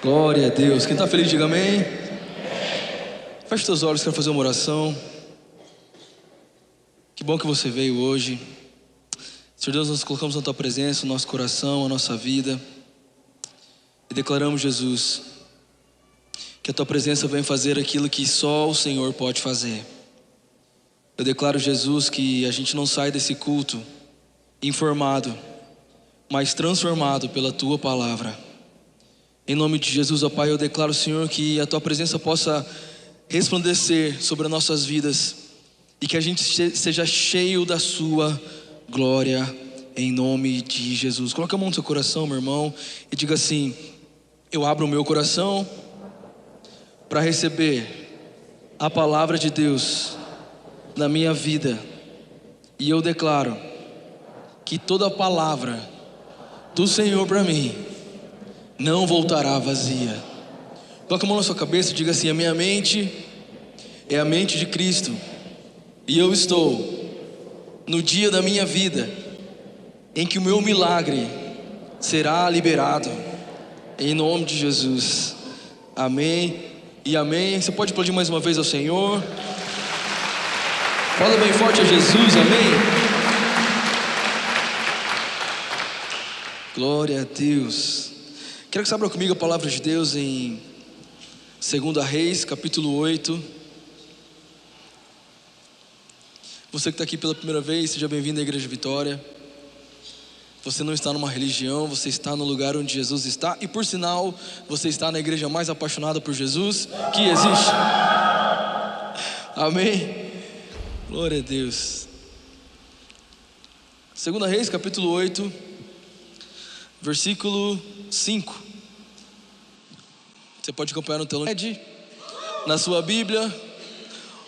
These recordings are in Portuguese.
Glória a Deus. Quem está feliz, diga amém. Feche seus olhos, quero fazer uma oração. Que bom que você veio hoje. Senhor Deus, nós colocamos na Tua presença o nosso coração, a nossa vida. E declaramos, Jesus, que a Tua presença vem fazer aquilo que só o Senhor pode fazer. Eu declaro, Jesus, que a gente não sai desse culto informado, mas transformado pela Tua palavra. Em nome de Jesus, ó Pai, eu declaro, Senhor, que a Tua presença possa resplandecer sobre as nossas vidas e que a gente seja cheio da Sua glória, em nome de Jesus. Coloque a mão no seu coração, meu irmão, e diga assim: eu abro o meu coração para receber a palavra de Deus na minha vida, e eu declaro que toda palavra do Senhor para mim não voltará vazia. Coloque a mão na sua cabeça e diga assim: a minha mente é a mente de Cristo, e eu estou no dia da minha vida em que o meu milagre será liberado, em nome de Jesus. Amém e amém. Você pode aplaudir mais uma vez ao Senhor. Fala bem forte a Jesus, amém. Glória a Deus. Quero que você abra comigo a palavra de Deus em 2 Reis, capítulo 8. Você que está aqui pela primeira vez, seja bem-vindo à Igreja Vitória. Você não está numa religião, você está no lugar onde Jesus está. E por sinal, você está na igreja mais apaixonada por Jesus que existe. Amém? Glória a Deus. 2 Reis, capítulo 8, versículo 5. Você pode acompanhar no telão, na sua Bíblia,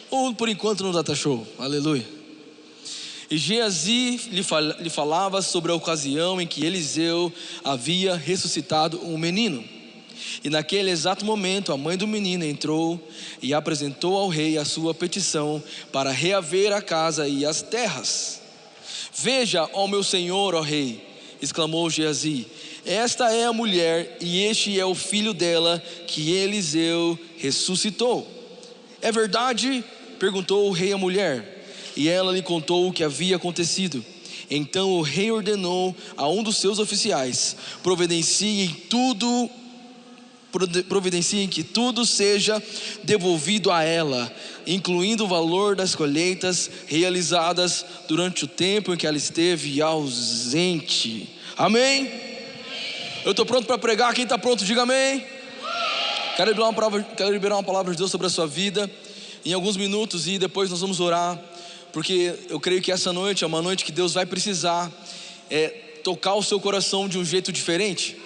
ou por enquanto no Data Show. Aleluia. E Geazi lhe falava sobre a ocasião em que Eliseu havia ressuscitado um menino. E naquele exato momento a mãe do menino entrou e apresentou ao rei a sua petição para reaver a casa e as terras. Veja, ó meu senhor, ó rei, exclamou Geazi, esta é a mulher e este é o filho dela que Eliseu ressuscitou. É verdade? Perguntou o rei à mulher. E ela lhe contou o que havia acontecido. Então o rei ordenou a um dos seus oficiais: providenciem que tudo seja devolvido a ela, incluindo o valor das colheitas realizadas durante o tempo em que ela esteve ausente. Amém? Eu estou pronto para pregar. Quem está pronto, diga amém. Quero liberar uma palavra de Deus sobre a sua vida em alguns minutos, e depois nós vamos orar, porque eu creio que essa noite é uma noite que Deus vai precisar tocar o seu coração de um jeito diferente.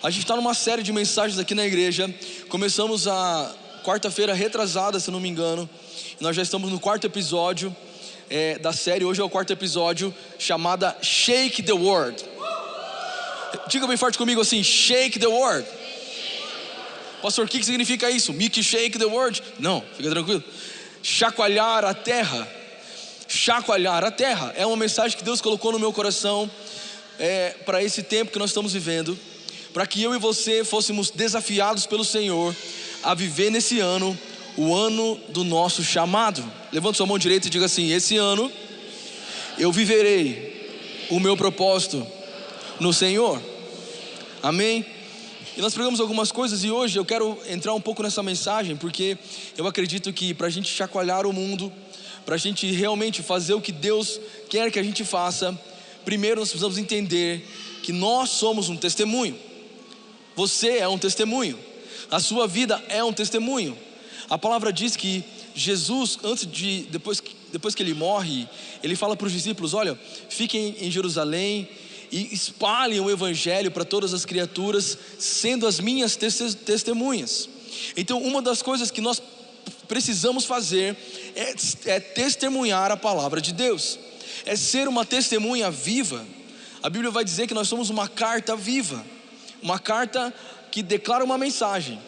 A gente está numa série de mensagens aqui na igreja. Começamos a quarta-feira retrasada, se não me engano. Nós já estamos no quarto episódio da série. Hoje é o quarto episódio, chamada Shake the World. Diga bem forte comigo assim: Shake the World. Pastor, o que significa isso? Shake the world? Não, fica tranquilo. Chacoalhar a terra. Chacoalhar a terra é uma mensagem que Deus colocou no meu coração para esse tempo que nós estamos vivendo, para que eu e você fôssemos desafiados pelo Senhor a viver nesse ano, o ano do nosso chamado. Levante sua mão direita e diga assim: esse ano eu viverei o meu propósito no Senhor. Amém? E nós pregamos algumas coisas, e hoje eu quero entrar um pouco nessa mensagem, porque eu acredito que para a gente chacoalhar o mundo, para a gente realmente fazer o que Deus quer que a gente faça, primeiro nós precisamos entender que nós somos um testemunho. Você é um testemunho, a sua vida é um testemunho. A palavra diz que Jesus, depois que ele morre, ele fala para os discípulos: olha, fiquem em Jerusalém e espalhem o evangelho para todas as criaturas, sendo as minhas testemunhas. Então uma das coisas que nós precisamos fazer é testemunhar a palavra de Deus, é ser uma testemunha viva. A Bíblia vai dizer que nós somos uma carta viva, uma carta que declara uma mensagem.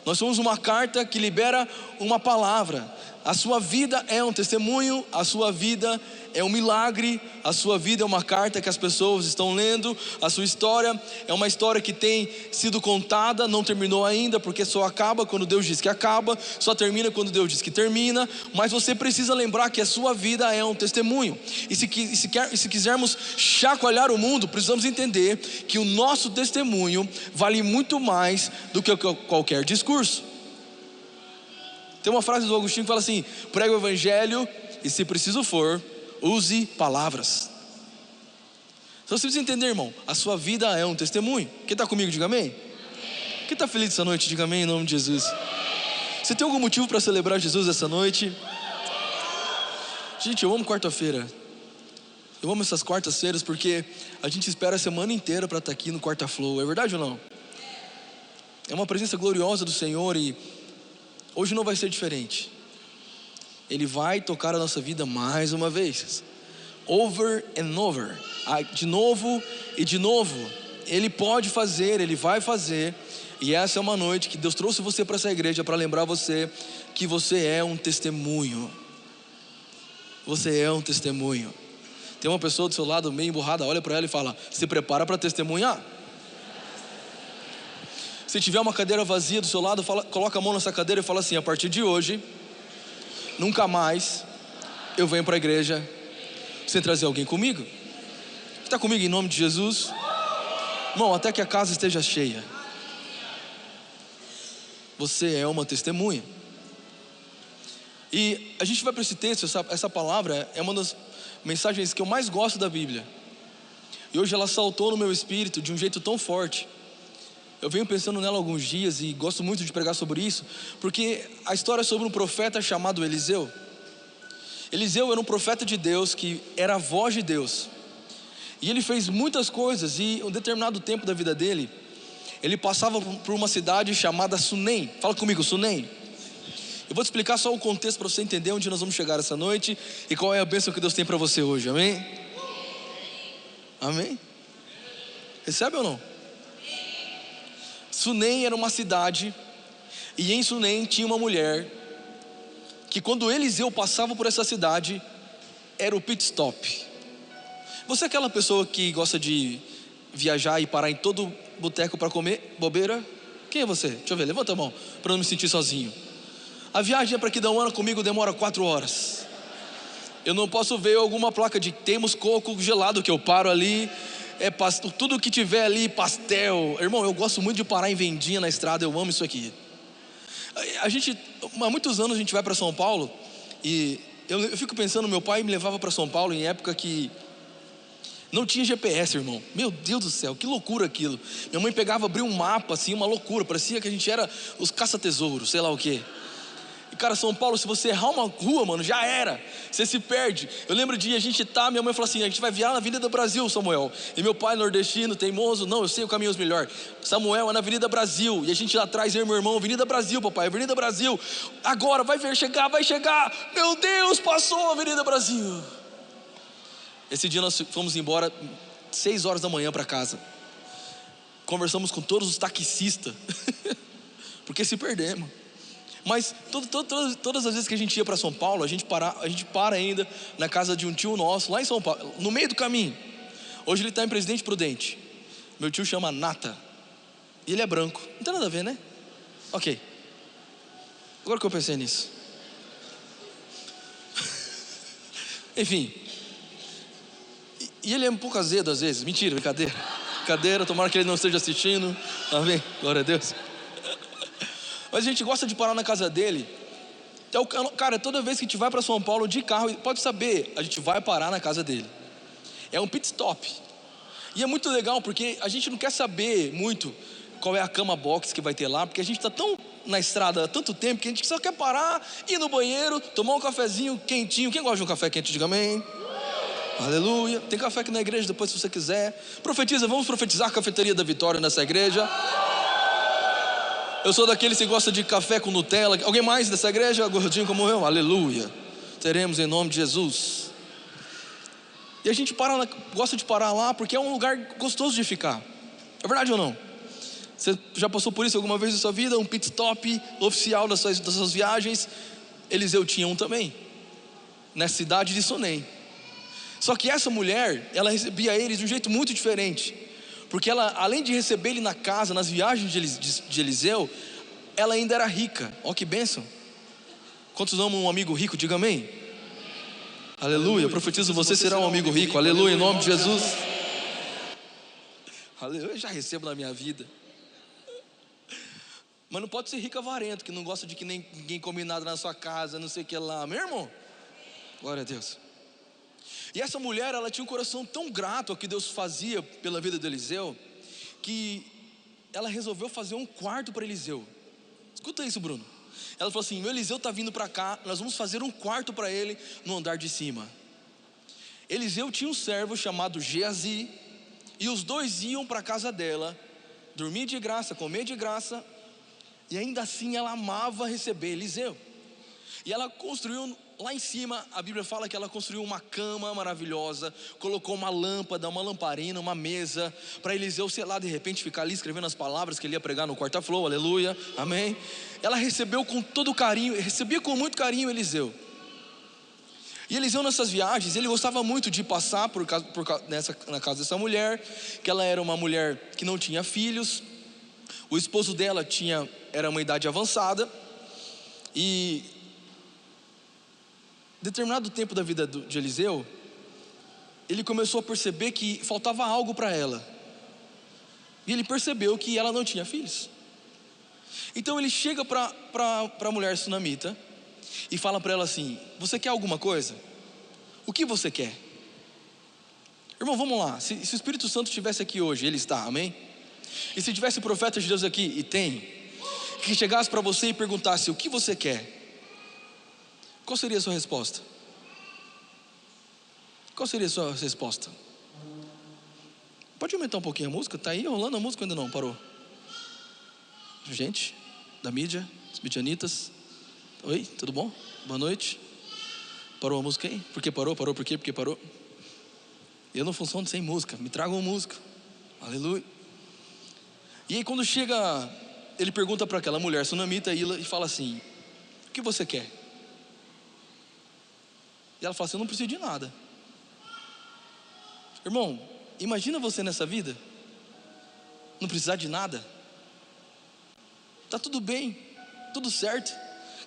Nós somos uma carta que libera uma palavra. A sua vida é um testemunho, a sua vida é um milagre, a sua vida é uma carta que as pessoas estão lendo, a sua história é uma história que tem sido contada, não terminou ainda, porque só acaba quando Deus diz que acaba, só termina quando Deus diz que termina, mas você precisa lembrar que a sua vida é um testemunho. E se quisermos chacoalhar o mundo, precisamos entender que o nosso testemunho vale muito mais do que qualquer discurso. Tem uma frase do Agostinho que fala assim: prega o evangelho e, se preciso for, use palavras. Então você precisa entender, irmão, a sua vida é um testemunho. Quem está comigo, diga amém. Quem está feliz essa noite, diga amém em nome de Jesus. Você tem algum motivo para celebrar Jesus essa noite? Gente, eu amo quarta-feira. Eu amo essas quartas-feiras porque a gente espera a semana inteira para estar aqui no Quarta Flow. É verdade ou não? É uma presença gloriosa do Senhor e hoje não vai ser diferente. Ele vai tocar a nossa vida mais uma vez, over and over, de novo e de novo. Ele pode fazer, Ele vai fazer. E essa é uma noite que Deus trouxe você para essa igreja para lembrar você que você é um testemunho. Você é um testemunho. Tem uma pessoa do seu lado meio emburrada, olha para ela e fala: se prepara para testemunhar. Se tiver uma cadeira vazia do seu lado, coloca a mão nessa cadeira e fala assim: a partir de hoje, nunca mais eu venho para a igreja sem trazer alguém comigo. Está comigo em nome de Jesus? Irmão, até que a casa esteja cheia. Você é uma testemunha. E a gente vai para esse texto, essa palavra é uma das mensagens que eu mais gosto da Bíblia. E hoje ela saltou no meu espírito de um jeito tão forte. Eu venho pensando nela há alguns dias e gosto muito de pregar sobre isso, porque a história é sobre um profeta chamado Eliseu. Eliseu era um profeta de Deus que era a voz de Deus. E ele fez muitas coisas e em um determinado tempo da vida dele, ele passava por uma cidade chamada Sunem. Fala comigo, Sunem. Eu vou te explicar só o contexto para você entender onde nós vamos chegar essa noite e qual é a bênção que Deus tem para você hoje, amém? Amém? Recebe ou não? Sunem era uma cidade, e em Sunem tinha uma mulher, que quando Eliseu passava por essa cidade, era o pit stop. Você é aquela pessoa que gosta de viajar e parar em todo boteco para comer bobeira? Quem é você? Deixa eu ver, levanta a mão, para não me sentir sozinho. A viagem é para Aquidauana comigo demora 4 horas. Eu não posso ver alguma placa de temos coco gelado que eu paro ali. Tudo que tiver ali, pastel. Irmão, eu gosto muito de parar em vendinha na estrada, eu amo isso aqui. Há muitos anos a gente vai para São Paulo. E eu fico pensando, meu pai me levava para São Paulo em época que não tinha GPS, irmão. Meu Deus do céu, que loucura aquilo. Minha mãe pegava, abria um mapa assim, uma loucura. Parecia que a gente era os caça-tesouros, sei lá o quê. E cara, São Paulo, se você errar uma rua, mano, já era. Você se perde. Eu lembro de a gente minha mãe falou assim: a gente vai virar na Avenida Brasil, Samuel. E meu pai, nordestino, teimoso: não, eu sei o caminho melhor. Samuel, é na Avenida Brasil. E a gente lá atrás, eu e meu irmão: Avenida Brasil, papai, Avenida Brasil. Agora, vai chegar. Meu Deus, passou a Avenida Brasil. Esse dia nós fomos embora 6 horas da manhã para casa. Conversamos com todos os taxistas. Porque se perdemos. Mas todas as vezes que a gente ia para São Paulo, a gente para ainda na casa de um tio nosso, lá em São Paulo, no meio do caminho. Hoje ele está em Presidente Prudente. Meu tio chama Nata. E ele é branco. Não tem nada a ver, né? Ok. Agora que eu pensei nisso. Enfim. E ele é um pouco azedo às vezes. Mentira, brincadeira. Tomara que ele não esteja assistindo. Amém? Glória a Deus. Mas a gente gosta de parar na casa dele. Então, cara, toda vez que a gente vai para São Paulo de carro, pode saber, a gente vai parar na casa dele. É um pit stop. E é muito legal porque a gente não quer saber muito qual é a cama box que vai ter lá, porque a gente está tão na estrada há tanto tempo que a gente só quer parar, ir no banheiro, tomar um cafezinho quentinho. Quem gosta de um café quente, diga amém. Aleluia. Tem café aqui na igreja depois se você quiser. Profetiza, vamos profetizar a cafeteria da Vitória nessa igreja. Eu sou daqueles que gosta de café com Nutella. Alguém mais dessa igreja, gordinho como eu? Aleluia. Teremos em nome de Jesus. E a gente gosta de parar lá porque é um lugar gostoso de ficar. É verdade ou não? Você já passou por isso alguma vez na sua vida? Um pit stop oficial das suas viagens. Eliseu tinha um também, na cidade de Sunem. Só que essa mulher, ela recebia ele de um jeito muito diferente, porque ela, além de receber ele na casa, nas viagens de Eliseu, ela ainda era rica. Ó que bênção. Quantos amam um amigo rico? Diga amém. Aleluia, eu profetizo, você será um amigo rico. Aleluia, em nome de Jesus. Aleluia, eu já recebo na minha vida. Mas não pode ser rico avarento, que não gosta de que ninguém come nada na sua casa, não sei o que lá, meu irmão. Glória a Deus. E essa mulher, ela tinha um coração tão grato ao que Deus fazia pela vida de Eliseu, que ela resolveu fazer um quarto para Eliseu. Escuta isso, Bruno. Ela falou assim: meu Eliseu está vindo para cá, nós vamos fazer um quarto para ele no andar de cima. Eliseu tinha um servo chamado Geazi, e os dois iam para a casa dela, dormir de graça, comer de graça, e ainda assim ela amava receber Eliseu. E ela construiu lá em cima, a Bíblia fala que ela construiu uma cama maravilhosa, colocou uma lâmpada, uma lamparina, uma mesa, para Eliseu, sei lá, de repente ficar ali escrevendo as palavras que ele ia pregar no quarta-flow, aleluia, amém. Ela recebeu com todo carinho, recebia com muito carinho Eliseu. E Eliseu, nessas viagens, ele gostava muito de passar na casa dessa mulher, que ela era uma mulher que não tinha filhos, o esposo dela era uma idade avançada, e determinado tempo da vida de Eliseu, ele começou a perceber que faltava algo para ela, e ele percebeu que ela não tinha filhos. Então ele chega para a mulher sunamita e fala para ela assim: você quer alguma coisa? O que você quer? Irmão, vamos lá, se o Espírito Santo estivesse aqui hoje, ele está, amém? E se tivesse profeta de Deus aqui, e tem, que chegasse para você e perguntasse: o que você quer? Qual seria a sua resposta? Qual seria a sua resposta? Pode aumentar um pouquinho a música? Está aí rolando a música ou ainda não? Parou? Gente da mídia, os midianitas. Oi, tudo bom? Boa noite. Parou a música aí? Por que parou? Parou por quê? Porque parou? Eu não funciono sem música, me tragam música. Aleluia. E aí quando chega, ele pergunta para aquela mulher sunamita e fala assim: o que você quer? E ela fala assim: eu não preciso de nada. Irmão, imagina você nessa vida, não precisar de nada. Está tudo bem, tudo certo.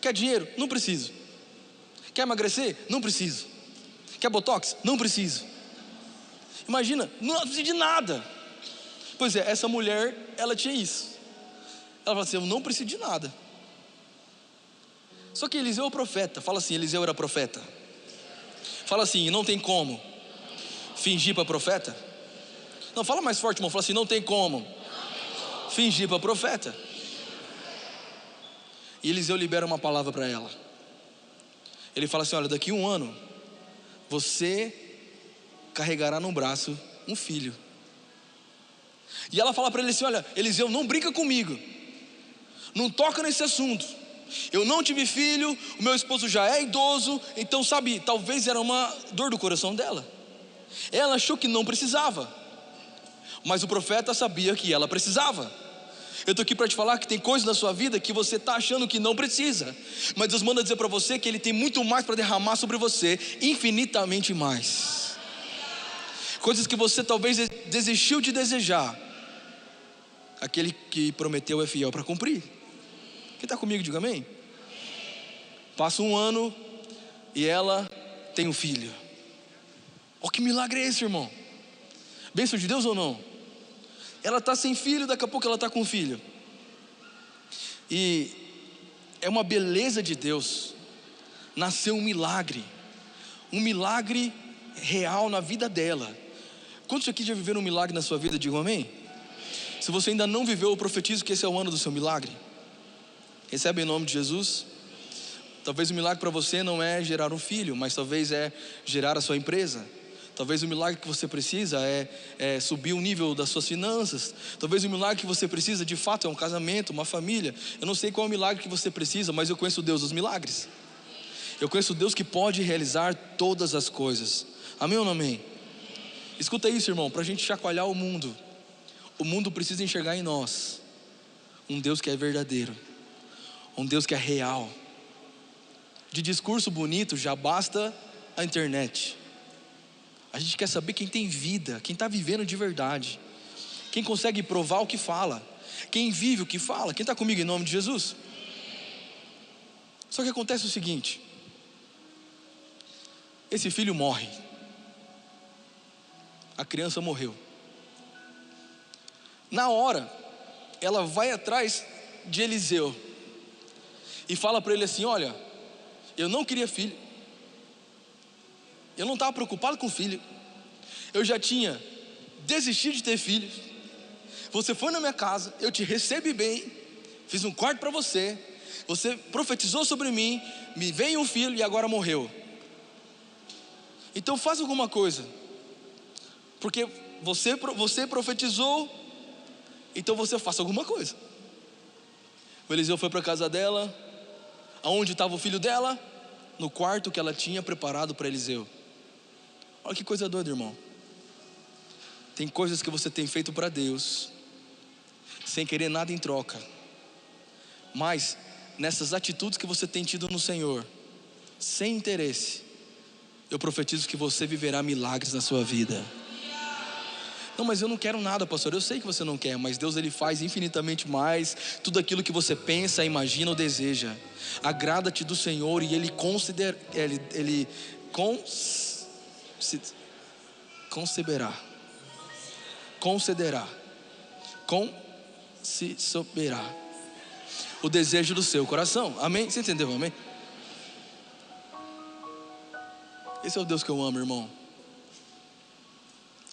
Quer dinheiro? Não preciso. Quer emagrecer? Não preciso. Quer botox? Não preciso. Imagina, não precisa de nada. Pois é, essa mulher, ela tinha isso. Ela fala assim: eu não preciso de nada. Só que Eliseu é o profeta. Fala assim: Eliseu era profeta. Fala assim: não tem como fingir para profeta. Não, fala mais forte, irmão. Fala assim: não tem como fingir para profeta. E Eliseu libera uma palavra para ela. Ele fala assim: olha, daqui a 1 ano você carregará no braço um filho. E ela fala para ele assim: olha, Eliseu, não brinca comigo, não toca nesse assunto. Eu não tive filho, o meu esposo já é idoso. Então sabe, talvez era uma dor do coração dela. Ela achou que não precisava, mas o profeta sabia que ela precisava. Eu estou aqui para te falar que tem coisas na sua vida que você está achando que não precisa, mas Deus manda dizer para você que Ele tem muito mais para derramar sobre você, infinitamente mais. Coisas que você talvez desistiu de desejar, aquele que prometeu é fiel para cumprir. Quem está comigo, diga amém. Passa 1 ano e ela tem um filho. Oh, que milagre é esse, irmão? Bênção de Deus ou não? Ela está sem filho, daqui a pouco ela está com um filho. E é uma beleza de Deus. Nasceu um milagre real na vida dela. Quantos aqui já viveram um milagre na sua vida? Digam amém. Se você ainda não viveu, eu profetizo que esse é o ano do seu milagre. Recebe em nome de Jesus. Talvez o milagre para você não é gerar um filho, mas talvez é gerar a sua empresa. Talvez o milagre que você precisa é subir o nível das suas finanças. Talvez o milagre que você precisa de fato é um casamento, uma família. Eu não sei qual é o milagre que você precisa, mas eu conheço o Deus dos milagres. Eu conheço o Deus que pode realizar todas as coisas. Amém ou não amém? Escuta isso, irmão, para a gente chacoalhar o mundo. O mundo precisa enxergar em nós um Deus que é verdadeiro, um Deus que é real, De discurso bonito já basta a internet. A gente quer saber quem tem vida, quem está vivendo de verdade, quem consegue provar o que fala, quem vive o que fala. Quem está comigo em nome de Jesus? Só que acontece o seguinte: esse filho morre, a criança morreu. Na hora, ela vai atrás de Eliseu e fala para ele assim: olha, eu não queria filho, eu não estava preocupado com filho, eu já tinha desistido de ter filho. Você foi na minha casa, eu te recebi bem, fiz um quarto para você, você profetizou sobre mim, me veio um filho e agora morreu. Então faz alguma coisa, porque você profetizou, então você faça alguma coisa. O Eliseu foi para a casa dela. Aonde estava o filho dela? No quarto que ela tinha preparado para Eliseu. Olha que coisa doida, irmão. Tem coisas que você tem feito para Deus, sem querer nada em troca, mas nessas atitudes que você tem tido no Senhor, sem interesse, eu profetizo que você viverá milagres na sua vida. Não, mas eu não quero nada, pastor. Eu sei que você não quer, mas Deus, Ele faz infinitamente mais. Tudo aquilo que você pensa, imagina ou deseja. Agrada-te do Senhor e Ele concederá o desejo do seu coração. Amém? Você entendeu? Amém? Esse é o Deus que eu amo, irmão.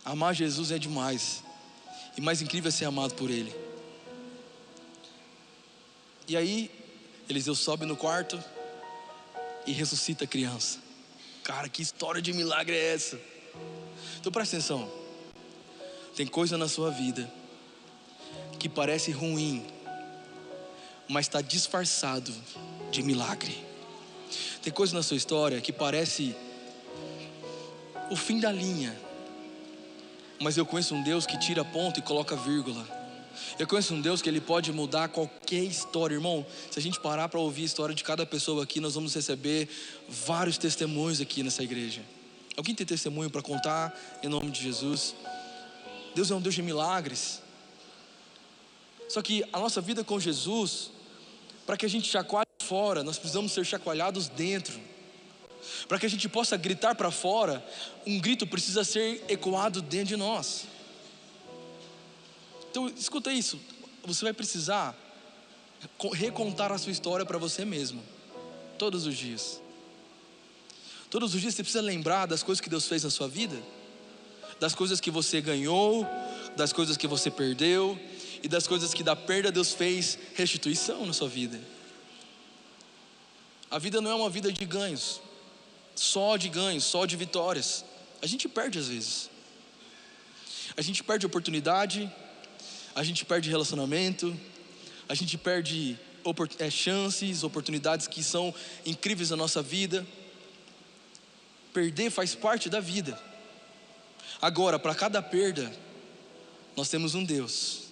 Amar Jesus é demais, e mais incrível é ser amado por Ele. E aí Eliseu sobe no quarto e ressuscita a criança. Cara, que história de milagre é essa? Então presta atenção. Tem coisa na sua vida que parece ruim, mas está disfarçado de milagre. Tem coisa na sua história que parece o fim da linha, mas eu conheço um Deus que tira ponto e coloca vírgula. Eu conheço um Deus que Ele pode mudar qualquer história, irmão. Se a gente parar para ouvir a história de cada pessoa aqui, nós vamos receber vários testemunhos aqui nessa igreja. Alguém tem testemunho para contar em nome de Jesus? Deus é um Deus de milagres. Só que a nossa vida com Jesus, para que a gente chacoalhe fora, nós precisamos ser chacoalhados dentro. Para que a gente possa gritar para fora, um grito precisa ser ecoado dentro de nós. Então escuta isso, você vai precisar recontar a sua história para você mesmo, todos os dias. Todos os dias você precisa lembrar das coisas que Deus fez na sua vida, das coisas que você ganhou, das coisas que você perdeu, e das coisas que da perda Deus fez restituição na sua vida. A vida não é uma vida de ganhos, só de vitórias. A gente perde às vezes. A gente perde oportunidade, a gente perde relacionamento, a gente perde chances, oportunidades que são incríveis na nossa vida. Perder faz parte da vida. Agora, para cada perda, nós temos um Deus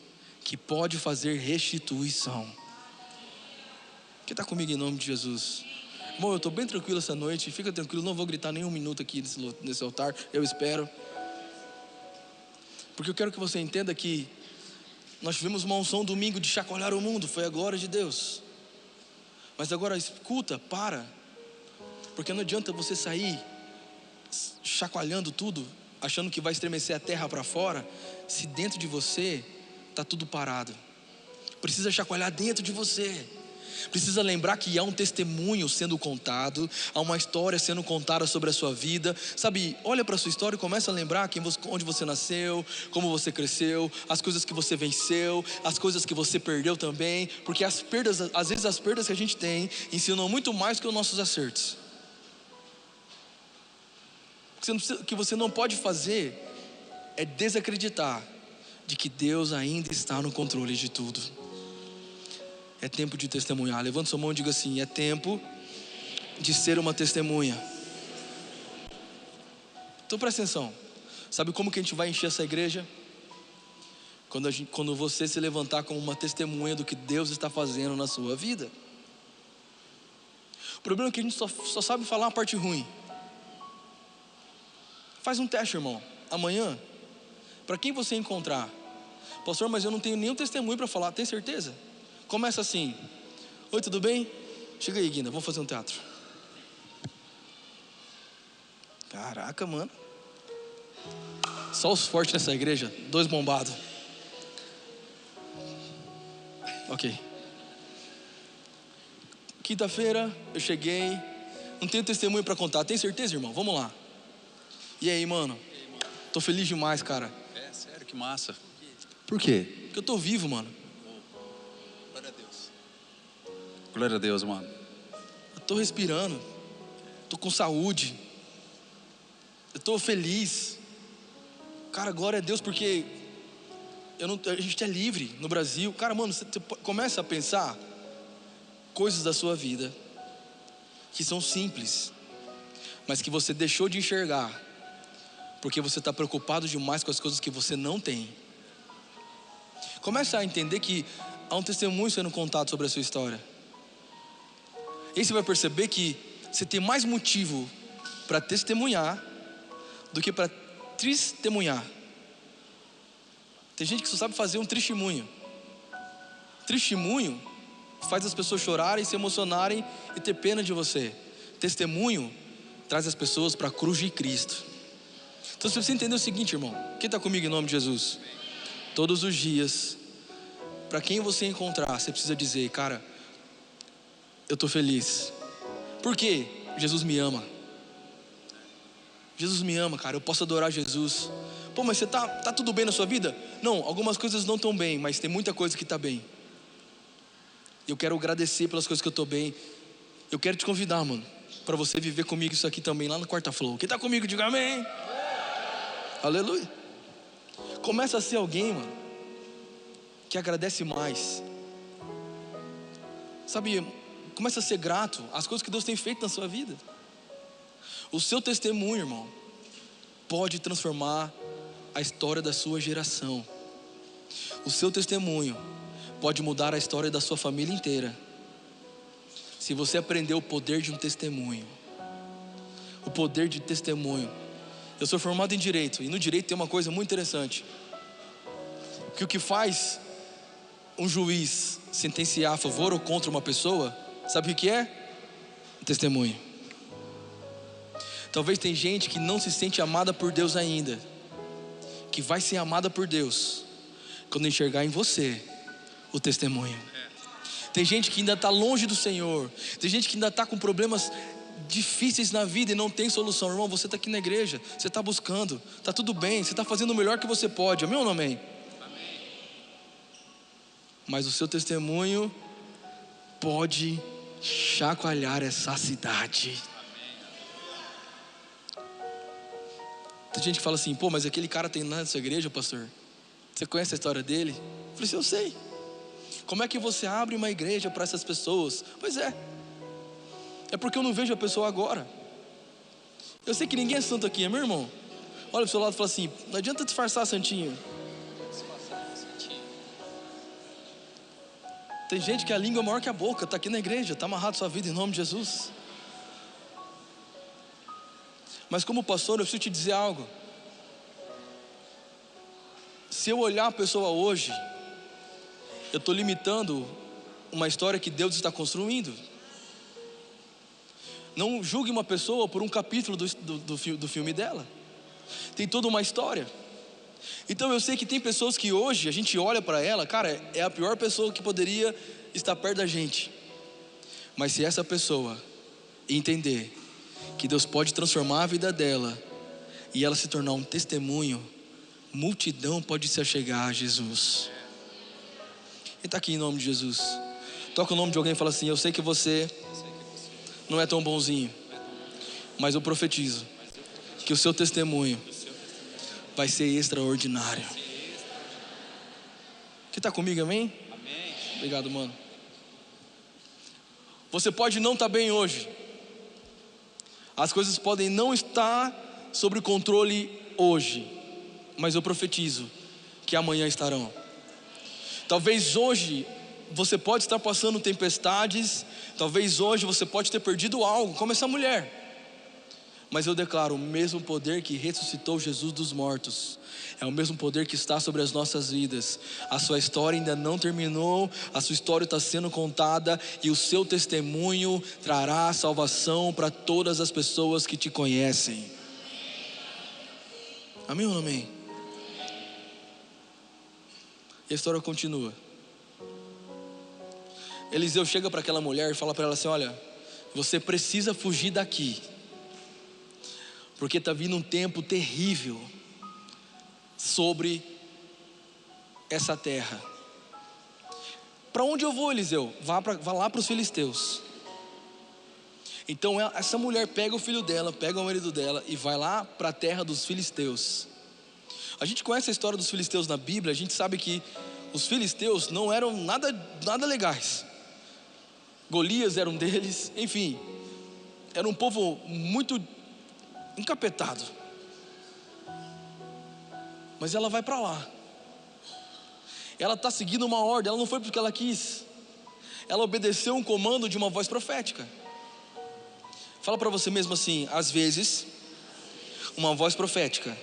que pode fazer restituição. Quem está comigo em nome de Jesus? Bom, eu estou bem tranquilo essa noite, fica tranquilo, não vou gritar nem um minuto aqui nesse altar, eu espero. Porque eu quero que você entenda que nós tivemos uma unção domingo de chacoalhar o mundo, foi a glória de Deus. Mas agora escuta, porque não adianta você sair chacoalhando tudo, achando que vai estremecer a terra para fora, se dentro de você está tudo parado. Precisa chacoalhar dentro de você. Precisa lembrar que há um testemunho sendo contado, há uma história sendo contada sobre a sua vida. Sabe, olha para a sua história e começa a lembrar onde você nasceu, como você cresceu, as coisas que você venceu, as coisas que você perdeu também. Porque às vezes as perdas que a gente tem ensinam muito mais que os nossos acertos. O que você não pode fazer é desacreditar de que Deus ainda está no controle de tudo. É tempo de testemunhar. Levanta sua mão e diga assim: é tempo de ser uma testemunha. Então presta atenção. Sabe como que a gente vai encher essa igreja? Quando você se levantar como uma testemunha do que Deus está fazendo na sua vida. O problema é que a gente só sabe falar a parte ruim. Faz um teste, irmão. Amanhã, para quem você encontrar: pastor, mas eu não tenho nenhum testemunho para falar. Tem certeza? Começa assim: oi, tudo bem? Chega aí, Guina, vamos fazer um teatro. Caraca, mano. Só os fortes nessa igreja, 2 bombados. Ok. Quinta-feira eu cheguei, não tenho testemunho para contar. Tem certeza, irmão? Vamos lá. E aí, mano? Tô feliz demais, cara. É, sério, que massa. Por quê? Porque eu tô vivo, mano. Glória a Deus. Glória a Deus, mano. Eu tô respirando. Tô com saúde. Eu tô feliz. Cara, glória a Deus, porque a gente é livre no Brasil. Cara, mano, você começa a pensar coisas da sua vida que são simples, mas que você deixou de enxergar, porque você está preocupado demais com as coisas que você não tem. Começa a entender que há um testemunho sendo contado sobre a sua história. E aí você vai perceber que você tem mais motivo para testemunhar do que para testemunhar. Tem gente que só sabe fazer um testemunho. Testemunho faz as pessoas chorarem, se emocionarem e ter pena de você. Testemunho traz as pessoas para a cruz de Cristo. Então você precisa entender o seguinte, irmão. Quem está comigo em nome de Jesus? Todos os dias, para quem você encontrar, você precisa dizer: cara, eu estou feliz. Por quê? Jesus me ama. Jesus me ama, cara. Eu posso adorar Jesus. Pô, mas você tá tudo bem na sua vida? Não, algumas coisas não estão bem, mas tem muita coisa que está bem. Eu quero agradecer pelas coisas que eu estou bem. Eu quero te convidar, mano, para você viver comigo isso aqui também, lá no Quarta Flow. Quem está comigo, diga amém. Aleluia. Começa a ser alguém, mano, que agradece mais. Sabe, começa a ser grato às coisas que Deus tem feito na sua vida. O seu testemunho, irmão, pode transformar a história da sua geração. O seu testemunho pode mudar a história da sua família inteira. Se você aprender o poder de um testemunho. O poder de testemunho. Eu sou formado em Direito, e no Direito tem uma coisa muito interessante. Que o que faz um juiz sentenciar a favor ou contra uma pessoa, sabe o que é? Um testemunho. Talvez tem gente que não se sente amada por Deus ainda, que vai ser amada por Deus quando enxergar em você o testemunho. Tem gente que ainda está longe do Senhor. Tem gente que ainda está com problemas difíceis na vida e não tem solução. Irmão, você está aqui na igreja, você está buscando, está tudo bem, você está fazendo o melhor que você pode. Amém ou não amém? Amém. Mas o seu testemunho pode chacoalhar essa cidade. Tem gente que fala assim: pô, mas aquele cara tem nada na sua igreja, pastor? Você conhece a história dele? Eu falei assim: eu sei. Como é que você abre uma igreja para essas pessoas? Pois é porque eu não vejo a pessoa agora. Eu sei que ninguém é santo aqui, é meu irmão. Olha pro seu lado e fala assim: não adianta disfarçar, santinho. Tem gente que a língua é maior que a boca, está aqui na igreja, está amarrado sua vida em nome de Jesus. Mas como pastor, eu preciso te dizer algo. Se eu olhar a pessoa hoje, eu estou limitando uma história que Deus está construindo. Não julgue uma pessoa por um capítulo do filme dela. Tem toda uma história. Então eu sei que tem pessoas que hoje a gente olha para ela, cara, é a pior pessoa que poderia estar perto da gente. Mas se essa pessoa entender que Deus pode transformar a vida dela e ela se tornar um testemunho, multidão pode se achegar a Jesus. Quem está aqui em nome de Jesus? Toca o nome de alguém e fala assim: eu sei que você não é tão bonzinho, mas eu profetizo que o seu testemunho vai ser extraordinário. Quem está comigo, amém? Amém. Obrigado, mano. Você pode não estar bem hoje. As coisas podem não estar sob controle hoje, mas eu profetizo que amanhã estarão. Talvez hoje você pode estar passando tempestades, talvez hoje você pode ter perdido algo, como essa mulher. Mas eu declaro, o mesmo poder que ressuscitou Jesus dos mortos é o mesmo poder que está sobre as nossas vidas. A sua história ainda não terminou, a sua história está sendo contada, e o seu testemunho trará salvação para todas as pessoas que te conhecem. Amém ou não amém? E a história continua. Eliseu chega para aquela mulher e fala para ela assim: olha, você precisa fugir daqui, porque está vindo um tempo terrível sobre essa terra. Para onde eu vou, Eliseu? Vá lá para os filisteus. Então essa mulher pega o filho dela, pega o marido dela e vai lá para a terra dos filisteus. A gente conhece a história dos filisteus na Bíblia. A gente sabe que os filisteus não eram nada legais. Golias era um deles, enfim, era um povo muito encapetado. Mas ela vai para lá. Ela está seguindo uma ordem. Ela não foi porque ela quis. Ela obedeceu um comando de uma voz profética. Fala para você mesmo assim: às vezes uma voz profética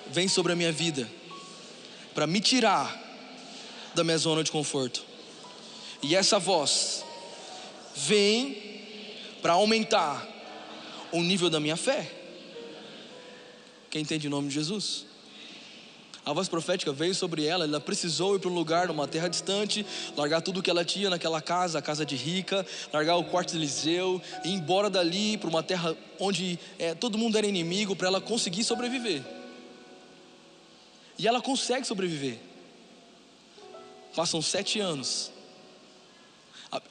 vem sobre a minha vida para me tirar da minha zona de conforto. E essa voz vem para aumentar o nível da minha fé. Quem entende o nome de Jesus? A voz profética veio sobre ela. Ela precisou ir para um lugar, numa terra distante, largar tudo que ela tinha naquela casa, a casa de rica, largar o quarto de Eliseu, e ir embora dali para uma terra onde todo mundo era inimigo, para ela conseguir sobreviver. E ela consegue sobreviver. Passam 7 anos.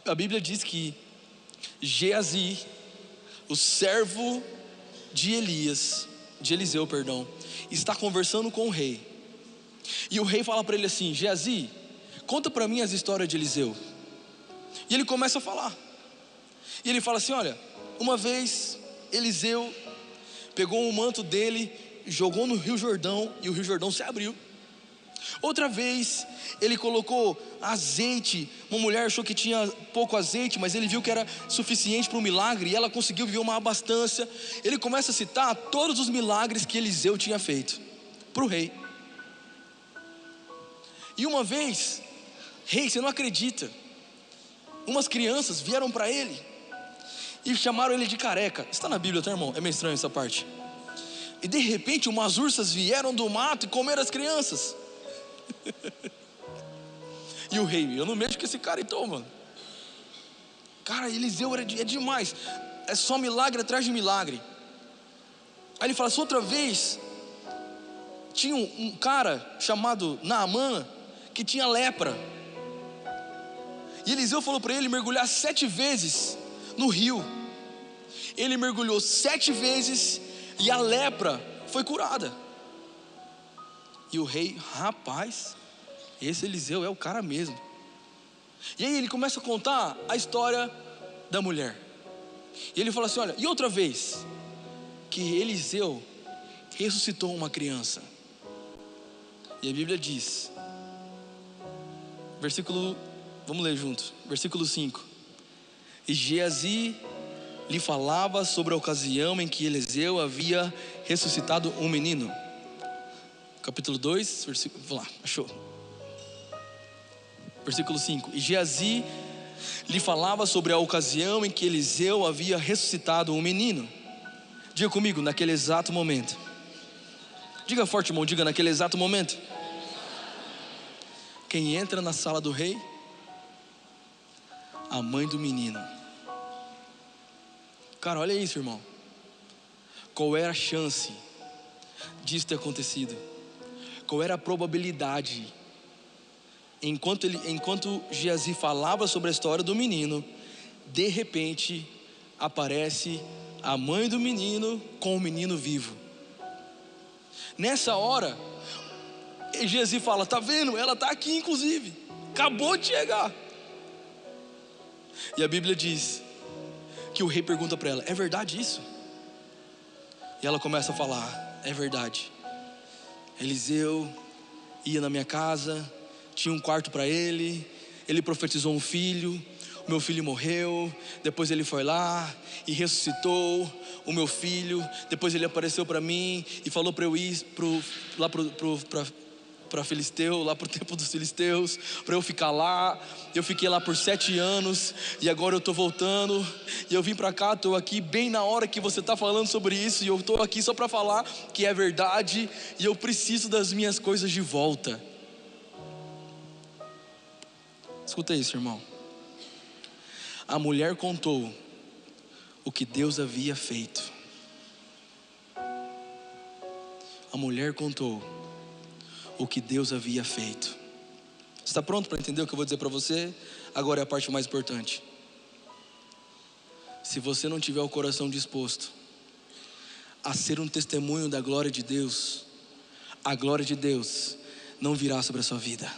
A Bíblia diz que Geazi, o servo de Eliseu, está conversando com o rei. E o rei fala para ele assim: Geazi, conta para mim as histórias de Eliseu. E ele começa a falar. E ele fala assim: olha, uma vez Eliseu pegou um manto dele, jogou no Rio Jordão, e o Rio Jordão se abriu. Outra vez ele colocou azeite. Uma mulher achou que tinha pouco azeite, mas ele viu que era suficiente para um milagre, e ela conseguiu viver uma abastança. Ele começa a citar todos os milagres que Eliseu tinha feito para o rei. E uma vez, rei, você não acredita, umas crianças vieram para ele e chamaram ele de careca. Está na Bíblia, tá, irmão? É meio estranho essa parte. E de repente umas ursas vieram do mato e comeram as crianças. E o rei: eu não mexo com esse cara então, mano. Cara, Eliseu é demais. É só milagre atrás de milagre. Aí ele fala assim: outra vez tinha um cara chamado Naamã, que tinha lepra. E Eliseu falou para ele mergulhar 7 vezes no rio. Ele mergulhou 7 vezes e a lepra foi curada. E o rei: rapaz, esse Eliseu é o cara mesmo. E aí ele começa a contar a história da mulher. E ele fala assim: olha, e outra vez que Eliseu ressuscitou uma criança. E a Bíblia diz, vamos ler junto, versículo 5: e Geazi lhe falava sobre a ocasião em que Eliseu havia ressuscitado um menino. Capítulo 2, versículo, vamos lá, achou? Versículo 5: e Geazi lhe falava sobre a ocasião em que Eliseu havia ressuscitado um menino. Diga comigo: naquele exato momento. Diga forte, irmão, diga: naquele exato momento. Quem entra na sala do rei? A mãe do menino. Cara, olha isso, irmão. Qual era a chance disso ter acontecido? Qual era a probabilidade? Enquanto Geazi falava sobre a história do menino, de repente aparece a mãe do menino com o menino vivo. Nessa hora, Geazi fala: tá vendo? Ela está aqui inclusive, acabou de chegar. E a Bíblia diz que o rei pergunta para ela: é verdade isso? E ela começa a falar: é verdade. Eliseu ia na minha casa, tinha um quarto para ele, ele profetizou um filho, o meu filho morreu, depois ele foi lá e ressuscitou o meu filho, depois ele apareceu para mim e falou para eu ir para Filisteu, lá para o templo dos filisteus, para eu ficar lá. Eu fiquei lá por 7 anos e agora eu estou voltando e eu vim para cá, estou aqui bem na hora que você está falando sobre isso, e eu estou aqui só para falar que é verdade e eu preciso das minhas coisas de volta. Escuta isso, irmão. A mulher contou o que Deus havia feito. A mulher contou o que Deus havia feito. Você está pronto para entender o que eu vou dizer para você? Agora é a parte mais importante. Se você não tiver o coração disposto a ser um testemunho da glória de Deus, a glória de Deus não virá sobre a sua vida.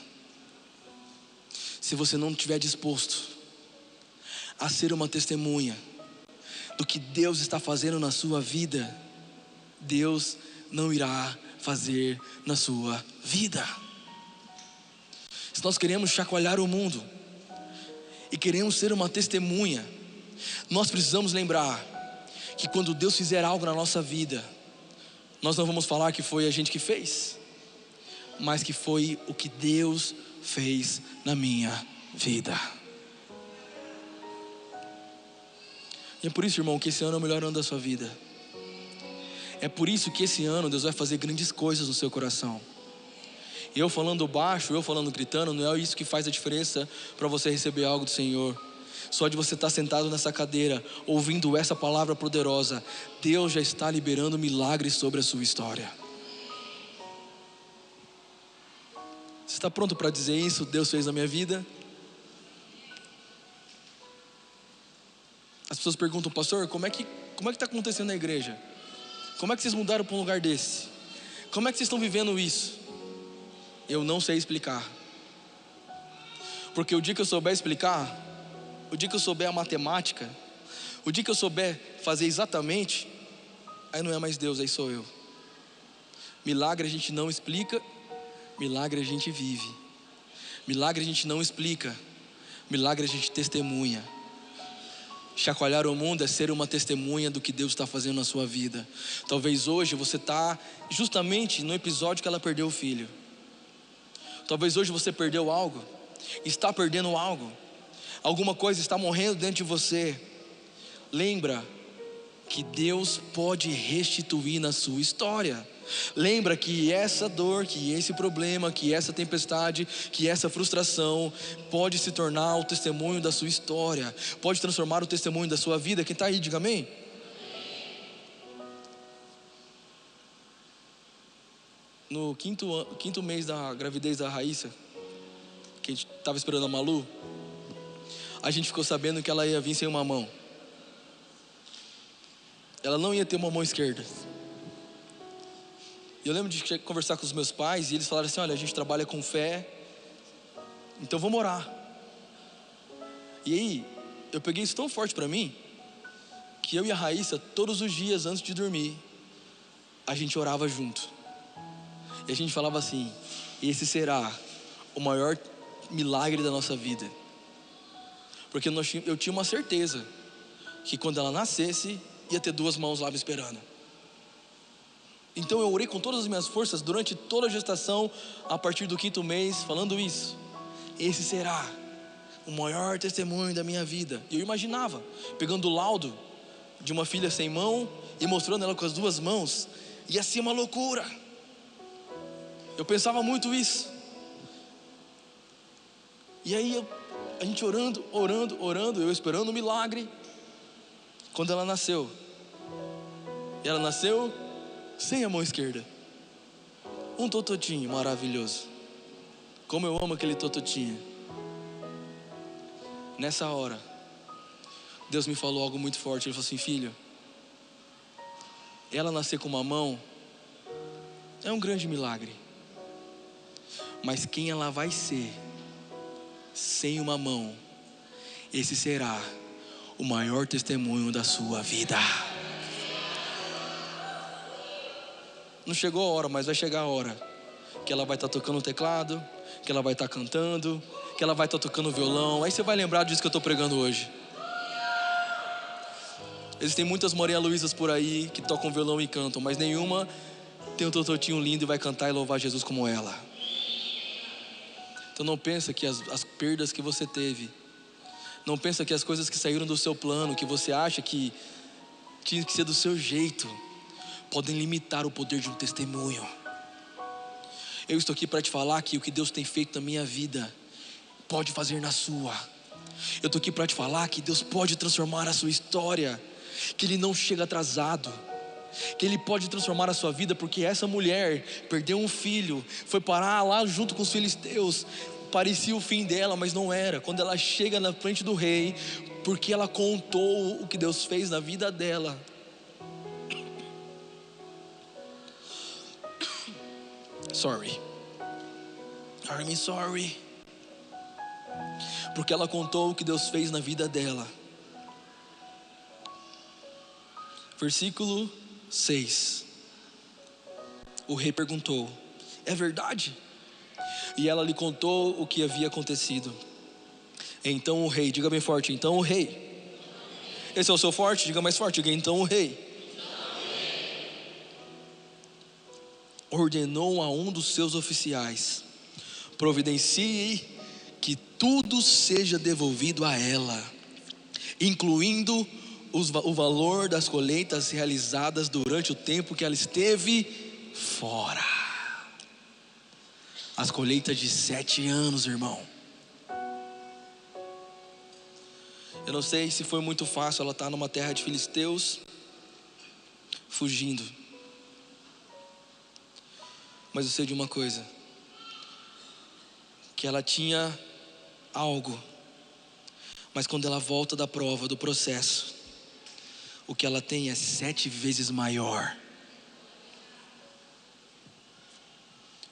Se você não estiver disposto a ser uma testemunha do que Deus está fazendo na sua vida, Deus não irá fazer na sua vida. Se nós queremos chacoalhar o mundo e queremos ser uma testemunha, nós precisamos lembrar que quando Deus fizer algo na nossa vida, nós não vamos falar que foi a gente que fez, mas que foi o que Deus fez na minha vida. E é por isso, irmão, que esse ano é o melhor ano da sua vida. É por isso que esse ano Deus vai fazer grandes coisas no seu coração. Eu falando baixo, eu falando gritando, não é isso que faz a diferença para você receber algo do Senhor. Só de você estar sentado nessa cadeira, ouvindo essa palavra poderosa, Deus já está liberando milagres sobre a sua história. Você está pronto para dizer isso? Deus fez na minha vida? As pessoas perguntam, pastor, como é que está acontecendo na igreja? Como é que vocês mudaram para um lugar desse? Como é que vocês estão vivendo isso? Eu não sei explicar. Porque o dia que eu souber explicar, o dia que eu souber a matemática, o dia que eu souber fazer exatamente, aí não é mais Deus, aí sou eu. Milagre a gente não explica, milagre a gente vive. Milagre a gente não explica, milagre a gente testemunha. Chacoalhar o mundo é ser uma testemunha do que Deus está fazendo na sua vida. Talvez hoje você está justamente no episódio que ela perdeu o filho. Talvez hoje você perdeu algo, está perdendo algo, alguma coisa está morrendo dentro de você. Lembra que Deus pode restituir na sua história. Lembra que essa dor, que esse problema, que essa tempestade, que essa frustração pode se tornar o testemunho da sua história, pode transformar o testemunho da sua vida. Quem está aí, diga amém. No quinto mês da gravidez da Raíssa, que a gente estava esperando a Malu, a gente ficou sabendo que ela ia vir sem uma mão. Ela não ia ter uma mão esquerda. Eu lembro de conversar com os meus pais e eles falaram assim, olha, a gente trabalha com fé, então vamos orar. E aí, eu peguei isso tão forte para mim, que eu e a Raíssa, todos os dias antes de dormir, a gente orava junto. E a gente falava assim, esse será o maior milagre da nossa vida. Porque eu tinha uma certeza que quando ela nascesse, ia ter 2 mãos lá me esperando. Então eu orei com todas as minhas forças durante toda a gestação, a partir do 5º mês, falando isso. Esse será o maior testemunho da minha vida. E eu imaginava, pegando o laudo de uma filha sem mão e mostrando ela com as 2 mãos, ia ser uma loucura. Eu pensava muito isso. E aí a gente orando, eu esperando o milagre. Quando ela nasceu, e ela nasceu sem a mão esquerda, um tototinho maravilhoso. Como eu amo aquele tototinho. Nessa hora, Deus me falou algo muito forte. Ele falou assim, filho, ela nascer com uma mão é um grande milagre, mas quem ela vai ser sem uma mão, esse será o maior testemunho da sua vida. Não chegou a hora, mas vai chegar a hora que ela vai estar tocando o teclado, que ela vai estar cantando, que ela vai estar tocando violão. Aí você vai lembrar disso que eu estou pregando hoje. Existem muitas Maria Luísas por aí que tocam violão e cantam, mas nenhuma tem um tototinho lindo e vai cantar e louvar Jesus como ela. Então não pensa que as perdas que você teve, não pensa que as coisas que saíram do seu plano, que você acha que tinha que ser do seu jeito, podem limitar o poder de um testemunho. Eu estou aqui para te falar que o que Deus tem feito na minha vida pode fazer na sua. Eu estou aqui para te falar que Deus pode transformar a sua história, que Ele não chega atrasado, que Ele pode transformar a sua vida, porque essa mulher perdeu um filho, foi parar lá junto com os filisteus. Parecia o fim dela, mas não era. Quando ela chega na frente do rei, porque ela contou o que Deus fez na vida dela. Sorry. Porque ela contou o que Deus fez na vida dela. Versículo 6. O rei perguntou: é verdade? E ela lhe contou o que havia acontecido. Então o rei, diga bem forte, então o rei. Esse é o seu forte? Diga mais forte, diga então o rei. Ordenou a um dos seus oficiais: providencie que tudo seja devolvido a ela, incluindo o valor das colheitas realizadas durante o tempo que ela esteve fora. As colheitas de 7 anos, irmão. Eu não sei se foi muito fácil ela estar numa terra de filisteus, fugindo. Mas eu sei de uma coisa, que ela tinha algo, mas quando ela volta da prova, do processo, o que ela tem é 7 vezes maior.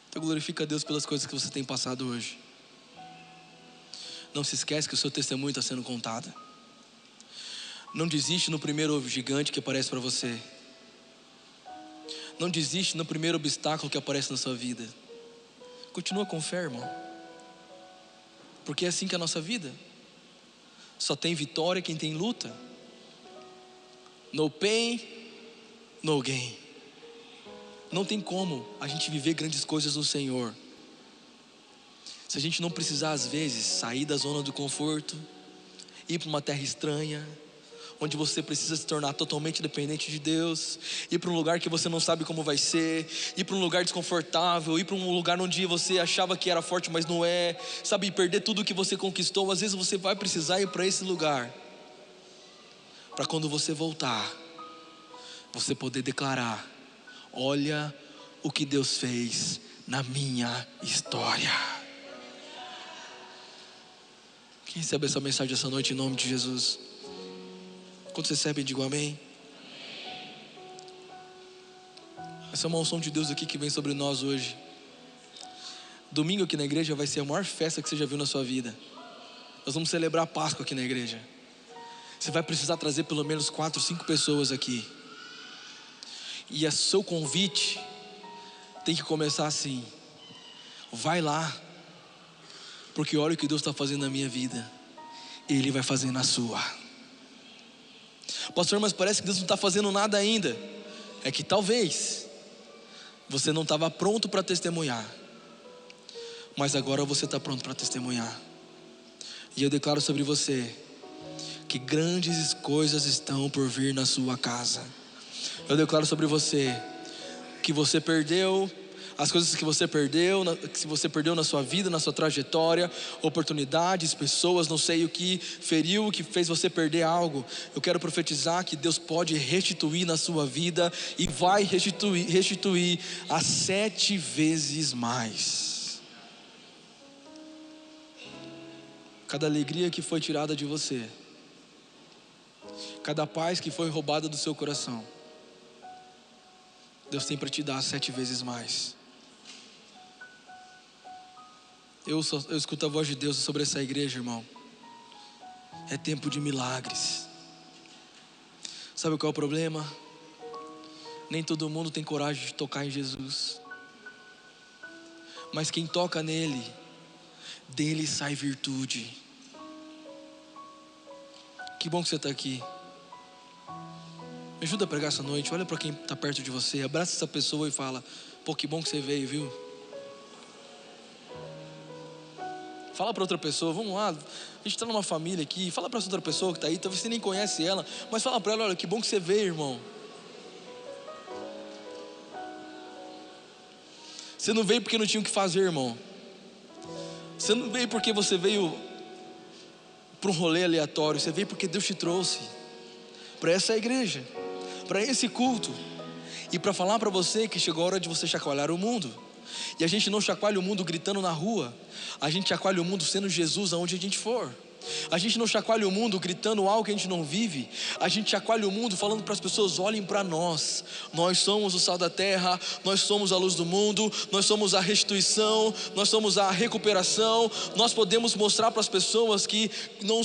Então glorifica a Deus pelas coisas que você tem passado hoje. Não se esquece que o seu testemunho está sendo contado. Não desiste no primeiro gigante que aparece para você. Não desiste no primeiro obstáculo que aparece na sua vida. Continua com fé, irmão. Porque é assim que é a nossa vida. Só tem vitória quem tem luta. No pain, no gain. Não tem como a gente viver grandes coisas no Senhor se a gente não precisar às vezes sair da zona do conforto, ir para uma terra estranha, onde você precisa se tornar totalmente dependente de Deus, ir para um lugar que você não sabe como vai ser, ir para um lugar desconfortável, ir para um lugar onde você achava que era forte, mas não é, sabe, perder tudo que você conquistou. Às vezes você vai precisar ir para esse lugar, para quando você voltar, você poder declarar: olha o que Deus fez na minha história. Quem recebe essa mensagem essa noite em nome de Jesus? Quando você recebe, diga amém. Essa é uma unção de Deus aqui que vem sobre nós hoje. Domingo aqui na igreja vai ser a maior festa que você já viu na sua vida. Nós vamos celebrar a Páscoa aqui na igreja. Você vai precisar trazer pelo menos 4, 5 pessoas aqui. E o seu convite tem que começar assim: vai lá, porque olha o que Deus está fazendo na minha vida, Ele vai fazer na sua. Pastor, mas parece que Deus não está fazendo nada ainda. É que talvez você não estava pronto para testemunhar, mas agora você está pronto para testemunhar. E eu declaro sobre você que grandes coisas estão por vir na sua casa. Eu declaro sobre você que você perdeu as coisas que você perdeu na sua vida, na sua trajetória, oportunidades, pessoas, não sei o que feriu, o que fez você perder algo. Eu quero profetizar que Deus pode restituir na sua vida e vai restituir a 7 vezes mais. Cada alegria que foi tirada de você, cada paz que foi roubada do seu coração, Deus tem para te dar 7 vezes mais. Eu escuto a voz de Deus sobre essa igreja, irmão. É tempo de milagres. Sabe qual é o problema? Nem todo mundo tem coragem de tocar em Jesus. Mas quem toca nele dele sai virtude. Que bom que você está aqui. Me ajuda a pregar essa noite. Olha para quem está perto de você, abraça essa pessoa e fala: pô, que bom que você veio, viu? Fala para outra pessoa, vamos lá, a gente está numa família aqui. Fala para essa outra pessoa que está aí, talvez você nem conhece ela, mas fala para ela: olha, que bom que você veio, irmão. Você não veio porque não tinha o que fazer, irmão. Você não veio porque você veio para um rolê aleatório. Você veio porque Deus te trouxe para essa igreja, para esse culto, e para falar para você que chegou a hora de você chacoalhar o mundo. E a gente não chacoalha o mundo gritando na rua, a gente chacoalha o mundo sendo Jesus aonde a gente for. A gente não chacoalha o mundo gritando algo que a gente não vive. A gente chacoalha o mundo falando para as pessoas: olhem para nós. Nós somos o sal da terra, nós somos a luz do mundo, nós somos a restituição, nós somos a recuperação. Nós podemos mostrar para as pessoas que não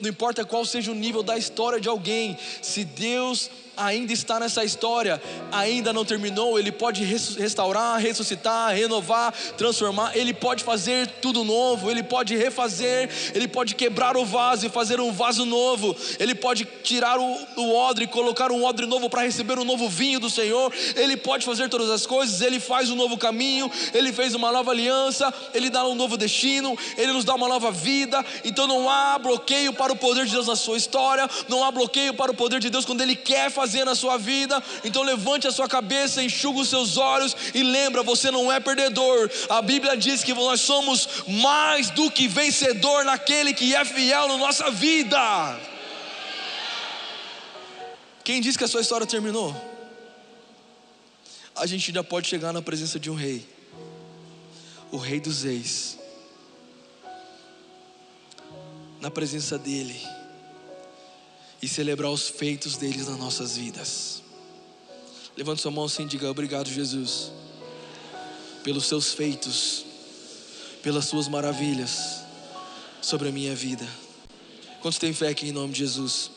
importa qual seja o nível da história de alguém, se Deus ainda está nessa história, ainda não terminou, Ele pode restaurar, ressuscitar, renovar, transformar. Ele pode fazer tudo novo, Ele pode refazer, Ele pode quebrar o vaso e fazer um vaso novo. Ele pode tirar o odre e colocar um odre novo para receber um novo vinho do Senhor. Ele pode fazer todas as coisas. Ele faz um novo caminho, Ele fez uma nova aliança, Ele dá um novo destino, Ele nos dá uma nova vida. Então não há bloqueio para o poder de Deus na sua história, não há bloqueio para o poder de Deus quando Ele quer fazer na sua vida. Então levante a sua cabeça, enxuga os seus olhos e lembra: você não é perdedor. A Bíblia diz que nós somos mais do que vencedor naquele que é fiel na nossa vida. Quem diz que a sua história terminou? A gente ainda pode chegar na presença de um rei, o Rei dos Reis, na presença dele, e celebrar os feitos deles nas nossas vidas. Levante sua mão assim e diga: obrigado, Jesus, pelos seus feitos, pelas suas maravilhas sobre a minha vida. Quantos têm fé aqui em nome de Jesus?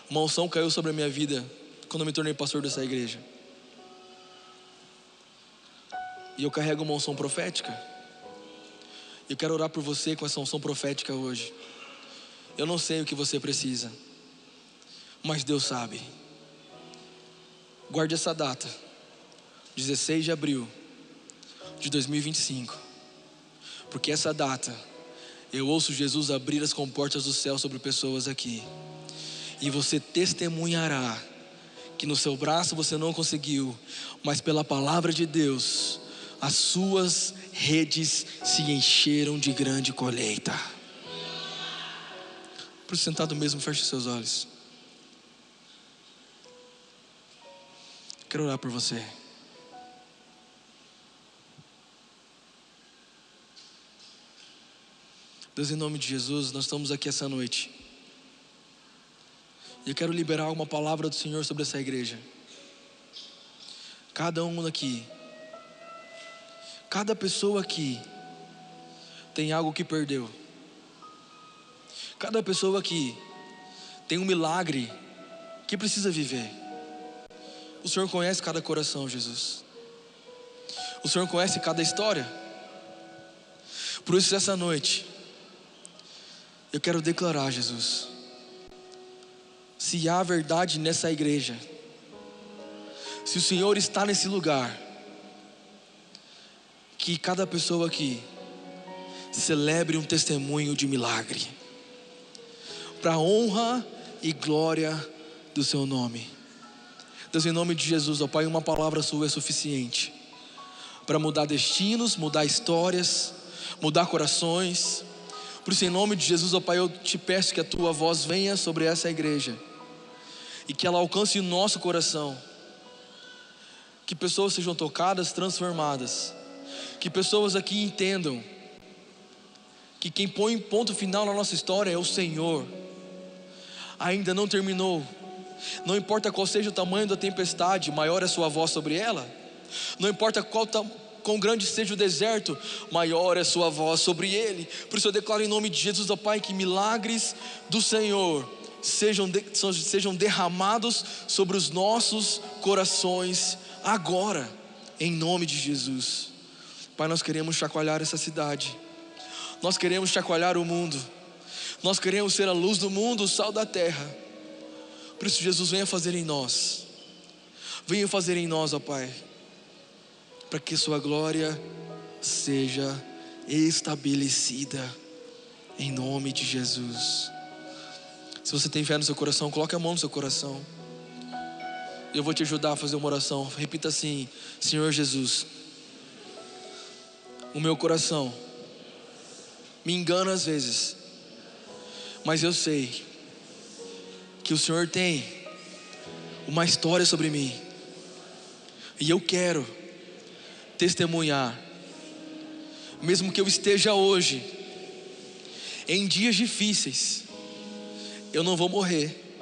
Uma unção caiu sobre a minha vida quando eu me tornei pastor dessa igreja, e eu carrego uma unção profética. Eu quero orar por você com essa unção profética hoje. Eu não sei o que você precisa, mas Deus sabe. Guarde essa data, 16 de abril de 2025, porque essa data eu ouço Jesus abrir as comportas do céu sobre pessoas aqui, e você testemunhará que no seu braço você não conseguiu, mas pela palavra de Deus as suas redes se encheram de grande colheita. Por sentado mesmo, feche seus olhos. Quero orar por você. Deus, em nome de Jesus, nós estamos aqui essa noite, e eu quero liberar uma palavra do Senhor sobre essa igreja. Cada um aqui, cada pessoa aqui tem algo que perdeu. Cada pessoa aqui tem um milagre que precisa viver. O Senhor conhece cada coração, Jesus. O Senhor conhece cada história. Por isso, essa noite eu quero declarar, Jesus, se há verdade nessa igreja, se o Senhor está nesse lugar, que cada pessoa aqui celebre um testemunho de milagre, para a honra e glória do seu nome. Deus, em nome de Jesus, ó Pai, uma palavra sua é suficiente para mudar destinos, mudar histórias, mudar corações. Por isso, em nome de Jesus, ó Pai, eu te peço que a tua voz venha sobre essa igreja e que ela alcance o nosso coração, que pessoas sejam tocadas, transformadas, que pessoas aqui entendam que quem põe ponto final na nossa história é o Senhor. Ainda não terminou. Não importa qual seja o tamanho da tempestade, maior é a sua voz sobre ela. Não importa quão grande seja o deserto, maior é a sua voz sobre ele. Por isso eu declaro em nome de Jesus, ó Pai, que milagres do Senhor sejam derramados sobre os nossos corações agora, em nome de Jesus. Pai, nós queremos chacoalhar essa cidade, Nós queremos chacoalhar o mundo. Nós queremos ser a luz do mundo, o sal da terra. Por isso, Jesus, venha fazer em nós. Venha fazer em nós, ó Pai, para que sua glória seja estabelecida, em nome de Jesus. Se você tem fé no seu coração, coloque a mão no seu coração. Eu vou te ajudar a fazer uma oração. Repita assim: Senhor Jesus, o meu coração me engana às vezes, mas eu sei que o Senhor tem uma história sobre mim, e eu quero testemunhar. Mesmo que eu esteja hoje em dias difíceis, eu não vou morrer,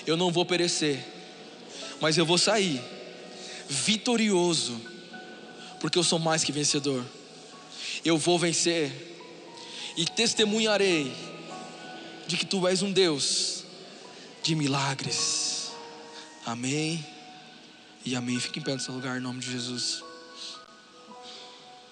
eu não vou perecer, mas eu vou sair vitorioso, porque eu sou mais que vencedor. Eu vou vencer e testemunharei de que Tu és um Deus de milagres. Amém e amém. Fique em pé no seu lugar, em nome de Jesus.